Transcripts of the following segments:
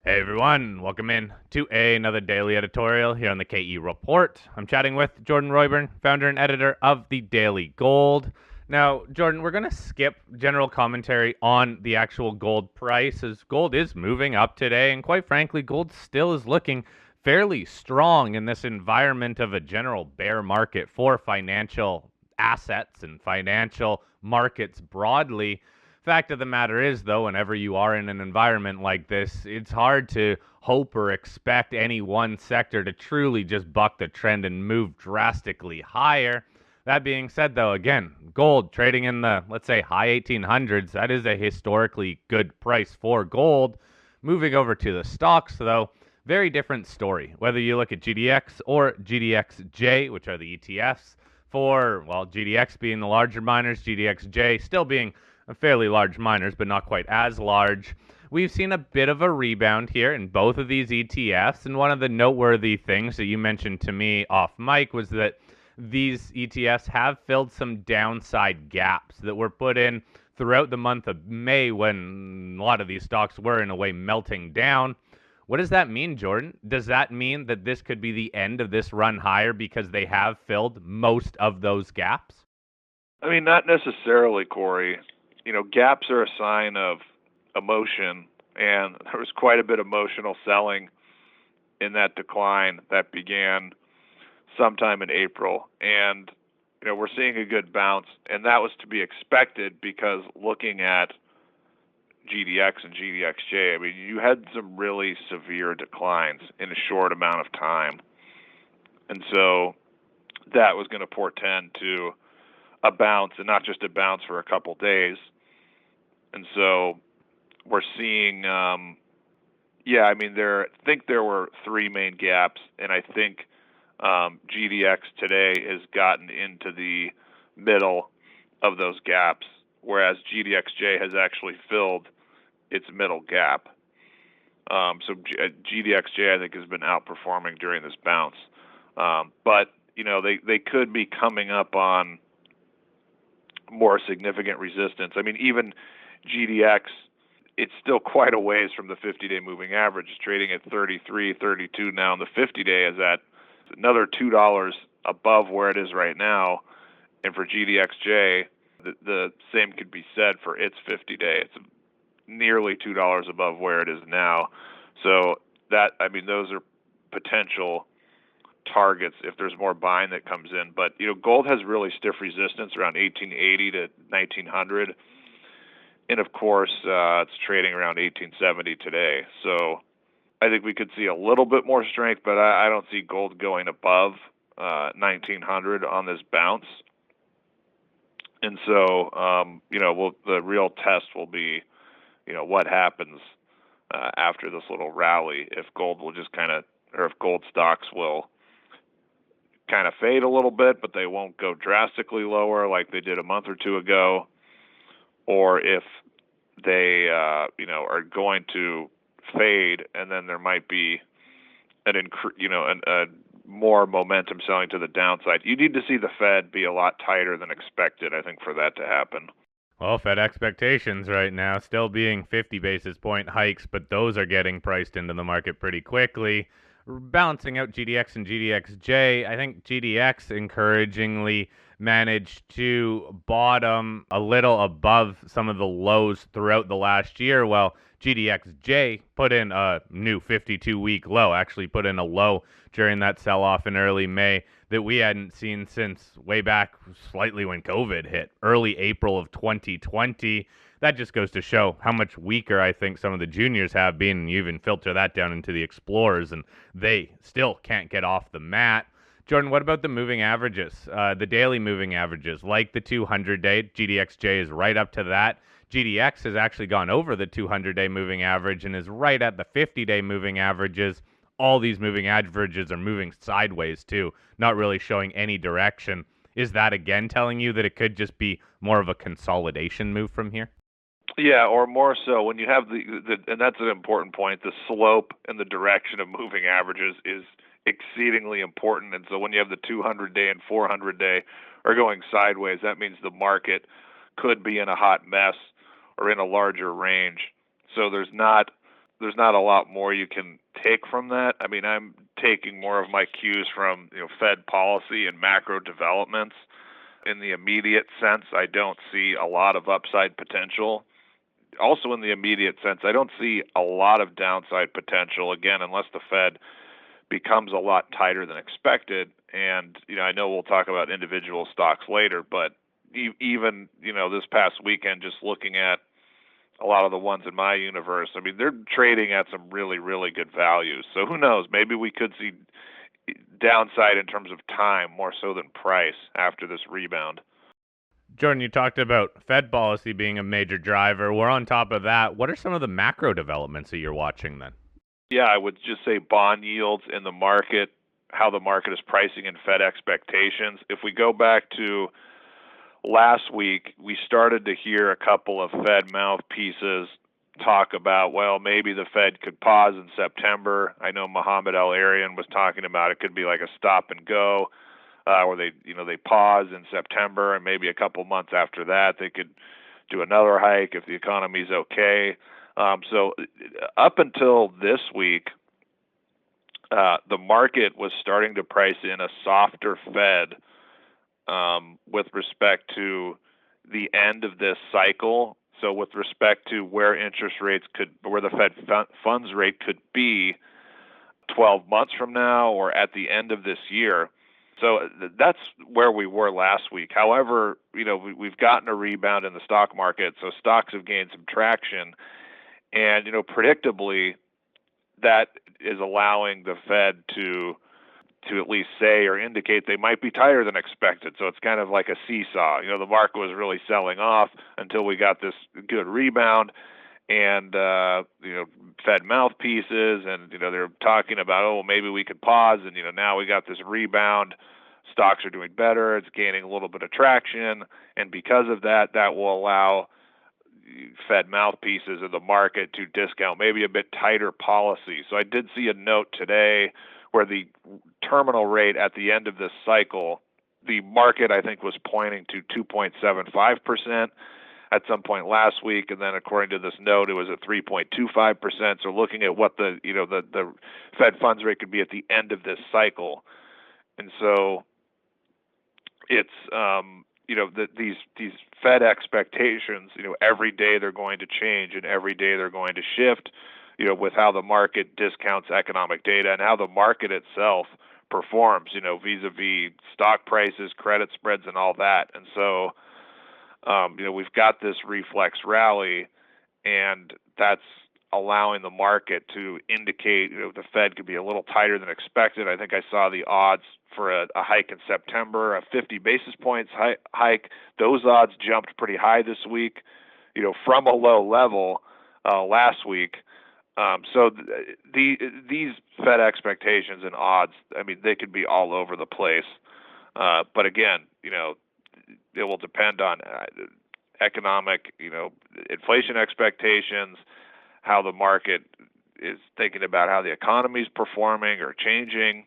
Hey everyone, welcome in to another daily editorial here on the KE Report. I'm chatting with Jordan Roy-Byrne, founder and editor of The Daily Gold. Now, Jordan, we're going to skip general commentary on the actual gold price as gold is moving up today, and quite frankly, gold still is looking fairly strong in this environment of a general bear market for financial assets and financial markets broadly. Fact of the matter is, though, whenever you are in an environment like this, it's hard to hope or expect any one sector to truly just buck the trend and move drastically higher. That being said, though, again, gold trading in the, let's say, high 1800s, that is a historically good price for gold. Moving over to the stocks, though, very different story. Whether you look at GDX or GDXJ, which are the ETFs, for, well, GDX being the larger miners, GDXJ still being fairly large miners, but not quite as large. We've seen a bit of a rebound here in both of these ETFs, and one of the noteworthy things that you mentioned to me off mic was that these ETFs have filled some downside gaps that were put in throughout the month of May when a lot of these stocks were, in a way, melting down. What does that mean, Jordan? Does that mean that this could be the end of this run higher because they have filled most of those gaps? I mean, not necessarily, Corey. Gaps are a sign of emotion, and there was quite a bit of emotional selling in that decline that began sometime in April. And, we're seeing a good bounce, and that was to be expected because looking at GDX and GDXJ, I mean, you had some really severe declines in a short amount of time. And so that was going to portend to a bounce, and not just a bounce for a couple days. And so we're seeing, I think there were three main gaps, and I think GDX today has gotten into the middle of those gaps, whereas GDXJ has actually filled its middle gap. So GDXJ, I think, has been outperforming during this bounce. But they could be coming up on more significant resistance. I mean, even GDX, it's still quite a ways from the 50-day moving average. It's trading at 33, 32 now, and the 50-day is at another $2 above where it is right now. And for GDXJ, the same could be said for its 50-day. It's nearly $2 above where it is now. So those are potential targets if there's more buying that comes in. But gold has really stiff resistance around 1880 to 1900, and of course it's trading around 1870 today. So I think we could see a little bit more strength, but I don't see gold going above 1900 on this bounce. And so the real test will be what happens after this little rally, if gold will just or if gold stocks will kind of fade a little bit, but they won't go drastically lower like they did a month or two ago, or if they are going to fade, and then there might be a more momentum selling to the downside. You need to see the Fed be a lot tighter than expected, I think, for that to happen. Well, Fed expectations right now still being 50 basis point hikes, but those are getting priced into the market pretty quickly. Balancing out GDX and GDXJ, I think GDX encouragingly managed to bottom a little above some of the lows throughout the last year, while GDXJ put in a new 52-week low, actually put in a low during that sell-off in early May that we hadn't seen since way back slightly when COVID hit, early April of 2020. That just goes to show how much weaker I think some of the juniors have been, and you even filter that down into the explorers, and they still can't get off the mat. Jordan, what about the moving averages, the daily moving averages, like the 200-day? GDXJ is right up to that. GDX has actually gone over the 200-day moving average and is right at the 50-day moving averages. All these moving averages are moving sideways too, not really showing any direction. Is that again telling you that it could just be more of a consolidation move from here? Yeah, or more so when you have and that's an important point, the slope and the direction of moving averages is exceedingly important. And so when you have the 200-day and 400-day are going sideways, that means the market could be in a hot mess or in a larger range. So there's there's not a lot more you can take from that. I mean, I'm taking more of my cues from Fed policy and macro developments. In the immediate sense, I don't see a lot of upside potential. Also, in the immediate sense, I don't see a lot of downside potential, again, unless the Fed becomes a lot tighter than expected. And, I know we'll talk about individual stocks later, but even, this past weekend, just looking at a lot of the ones in my universe, I mean, they're trading at some really, really good values. So who knows? Maybe we could see downside in terms of time more so than price after this rebound. Jordan, you talked about Fed policy being a major driver. We're on top of that. What are some of the macro developments that you're watching then? Yeah, I would just say bond yields in the market, how the market is pricing in Fed expectations. If we go back to last week, we started to hear a couple of Fed mouthpieces talk about, well, maybe the Fed could pause in September. I know Mohamed El-Erian was talking about it could be like a stop and go, where they pause in September, and maybe a couple months after that they could do another hike if the economy's okay. So up until this week, the market was starting to price in a softer Fed with respect to the end of this cycle. So with respect to where the Fed funds rate could be 12 months from now or at the end of this year. So that's where we were last week. However, we've gotten a rebound in the stock market, so stocks have gained some traction. And, predictably, that is allowing the Fed to at least say or indicate they might be tighter than expected. So it's kind of like a seesaw. The market was really selling off until we got this good rebound, and Fed mouthpieces, and they're talking about, oh, maybe we could pause, and now we got this rebound. Stocks are doing better. It's gaining a little bit of traction, and because of that, that will allow Fed mouthpieces in the market to discount maybe a bit tighter policy. So I did see a note today where the terminal rate at the end of this cycle, the market, I think, was pointing to 2.75% at some point last week, and then according to this note, it was at 3.25%. So looking at what the Fed funds rate could be at the end of this cycle, and so it's these Fed expectations, every day they're going to change, and every day they're going to shift, with how the market discounts economic data and how the market itself performs, vis-a-vis stock prices, credit spreads, and all that. And so, we've got this reflex rally, and that's allowing the market to indicate, the Fed could be a little tighter than expected. I think I saw the odds for a hike in September, a 50 basis points hike. Those odds jumped pretty high this week, from a low level last week. So these Fed expectations and odds, I mean, they could be all over the place. But again, it will depend on economic, inflation expectations, how the market is thinking about how the economy is performing or changing.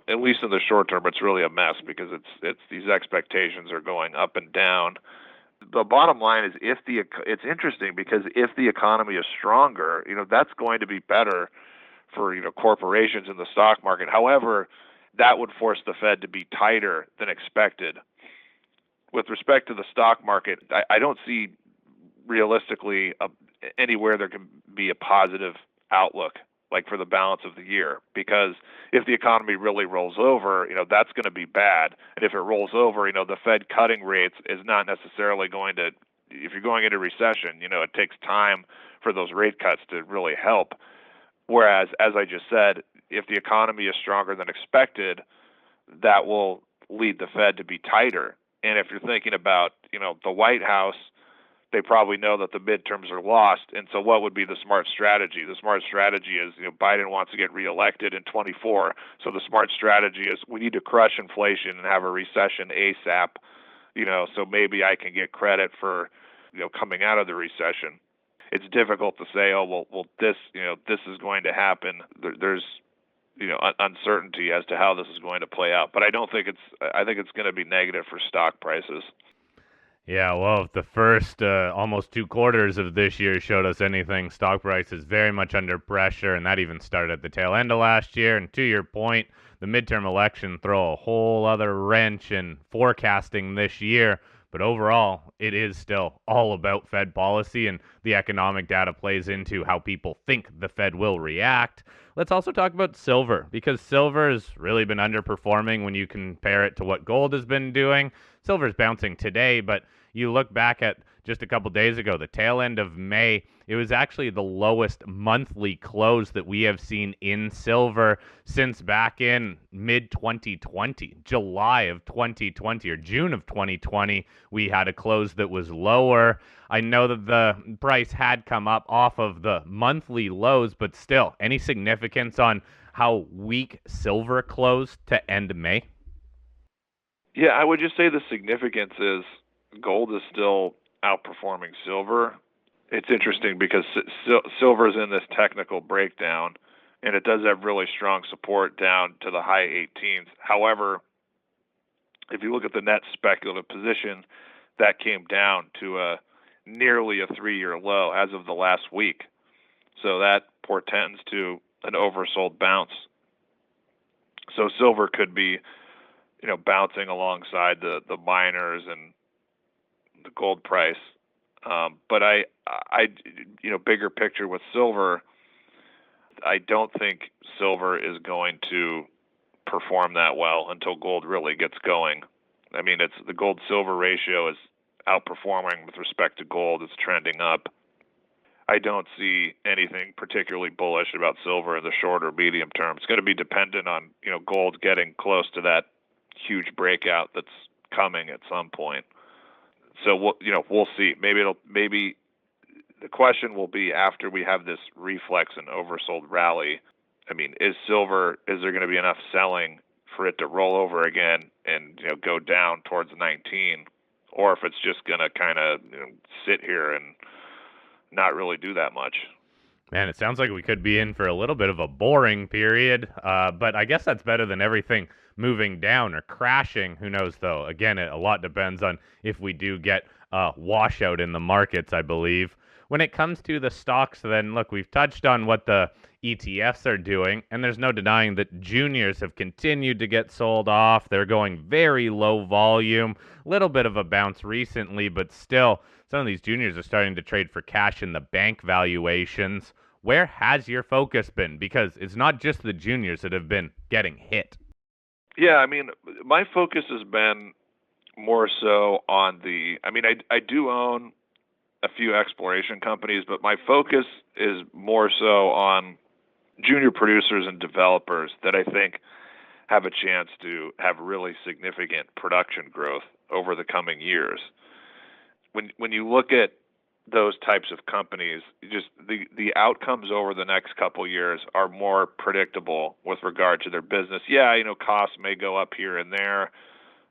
At least in the short term, it's really a mess because it's these expectations are going up and down. The bottom line is it's interesting because if the economy is stronger, that's going to be better for corporations in the stock market. However, that would force the Fed to be tighter than expected. With respect to the stock market, I don't see realistically anywhere there can be a positive outlook like for the balance of the year, because if the economy really rolls over, that's going to be bad. And if it rolls over, the Fed cutting rates is not necessarily going to, if you're going into recession, it takes time for those rate cuts to really help. Whereas, as I just said, if the economy is stronger than expected, that will lead the Fed to be tighter. And if you're thinking about, the White House, they probably know that the midterms are lost. And so what would be the smart strategy? The smart strategy is, Biden wants to get reelected in 24. So the smart strategy is we need to crush inflation and have a recession ASAP, so maybe I can get credit for, coming out of the recession. It's difficult to say, oh, well, this is going to happen. There's, uncertainty as to how this is going to play out. But I think it's going to be negative for stock prices. Yeah, well, if the first almost 2 quarters of this year showed us anything, stock price is very much under pressure, and that even started at the tail end of last year. And to your point, the midterm election throw a whole other wrench in forecasting this year. But overall, it is still all about Fed policy, and the economic data plays into how people think the Fed will react. Let's also talk about silver, because silver has really been underperforming when you compare it to what gold has been doing. Silver's bouncing today, but you look back at just a couple days ago, the tail end of May, it was actually the lowest monthly close that we have seen in silver since back in mid 2020, July of 2020 or June of 2020. We had a close that was lower. I know that the price had come up off of the monthly lows, but still, any significance on how weak silver closed to end May? Yeah, I would just say the significance is gold is still outperforming silver. It's interesting because silver is in this technical breakdown, and it does have really strong support down to the high 18s. However, if you look at the net speculative position, that came down to nearly a 3-year low as of the last week. So that portends to an oversold bounce. So silver could be, bouncing alongside the miners and the gold price. But bigger picture with silver, I don't think silver is going to perform that well until gold really gets going. I mean, it's the gold silver ratio is outperforming with respect to gold. It's trending up. I don't see anything particularly bullish about silver in the short or medium term. It's going to be dependent on, gold getting close to that huge breakout that's coming at some point. So we'll see. Maybe the question will be after we have this reflex and oversold rally. I mean, is there going to be enough selling for it to roll over again and go down towards 19, or if it's just going to kind of sit here and not really do that much? Man, it sounds like we could be in for a little bit of a boring period, but I guess that's better than everything moving down or crashing. Who knows, though? Again, a lot depends on if we do get a washout in the markets, I believe. When it comes to the stocks, then look, we've touched on what the ETFs are doing, and there's no denying that juniors have continued to get sold off. They're going very low volume, little bit of a bounce recently, but still, some of these juniors are starting to trade for cash in the bank valuations. Where has your focus been? Because it's not just the juniors that have been getting hit. Yeah, I mean, my focus has been more so on I do own a few exploration companies, but my focus is more so on junior producers and developers that I think have a chance to have really significant production growth over the coming years. When you look at those types of companies, just the outcomes over the next couple years are more predictable with regard to their business. Yeah, costs may go up here and there,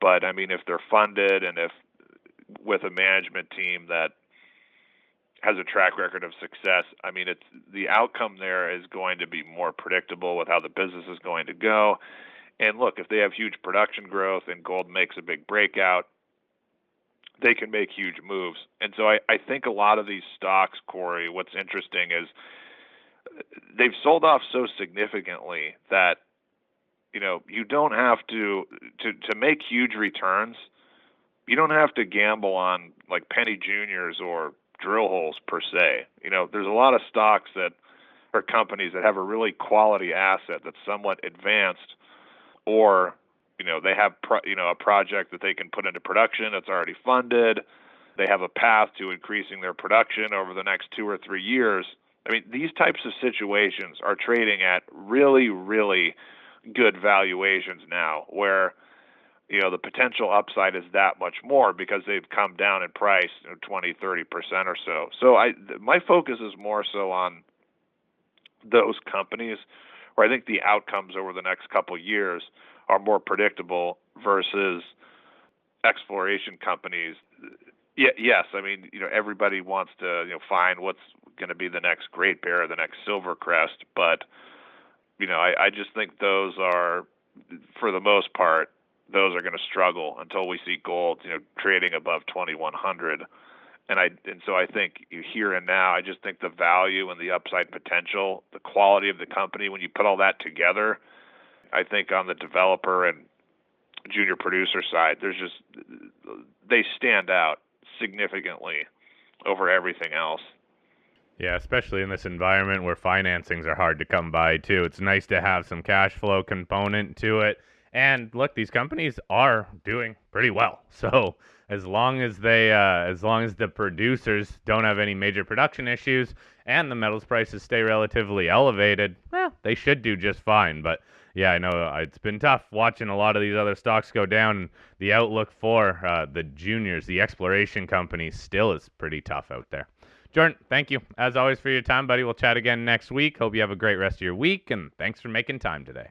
but I mean, if they're funded and if with a management team that has a track record of success, I mean, it's the outcome there is going to be more predictable with how the business is going to go. And look, if they have huge production growth and gold makes a big breakout, they can make huge moves. And so I think a lot of these stocks, Corey, what's interesting is they've sold off so significantly that you don't have to make huge returns. You don't have to gamble on like penny juniors or drill holes per se. There's a lot of stocks that are companies that have a really quality asset that's somewhat advanced, or they have a project that they can put into production that's already funded. They have a path to increasing their production over the next 2 or 3 years. I mean, these types of situations are trading at really, really good valuations now, where the potential upside is that much more because they've come down in price 20-30% or so. So my focus is more so on those companies where I think the outcomes over the next couple of years are more predictable versus exploration companies. Yes, I mean, everybody wants to find what's going to be the next Great Bear, the next Silver Crest, but I just think those are, for the most part, those are going to struggle until we see gold, trading above 2100. And so I think here and now, I just think the value and the upside potential, the quality of the company, when you put all that together, I think on the developer and junior producer side, they stand out significantly over everything else. Yeah, especially in this environment where financings are hard to come by too. It's nice to have some cash flow component to it. And look, these companies are doing pretty well. So as long as the producers don't have any major production issues and the metals prices stay relatively elevated, well, they should do just fine. But yeah, I know it's been tough watching a lot of these other stocks go down. And the outlook for the juniors, the exploration companies, still is pretty tough out there. Jordan, thank you, as always, for your time, buddy. We'll chat again next week. Hope you have a great rest of your week, and thanks for making time today.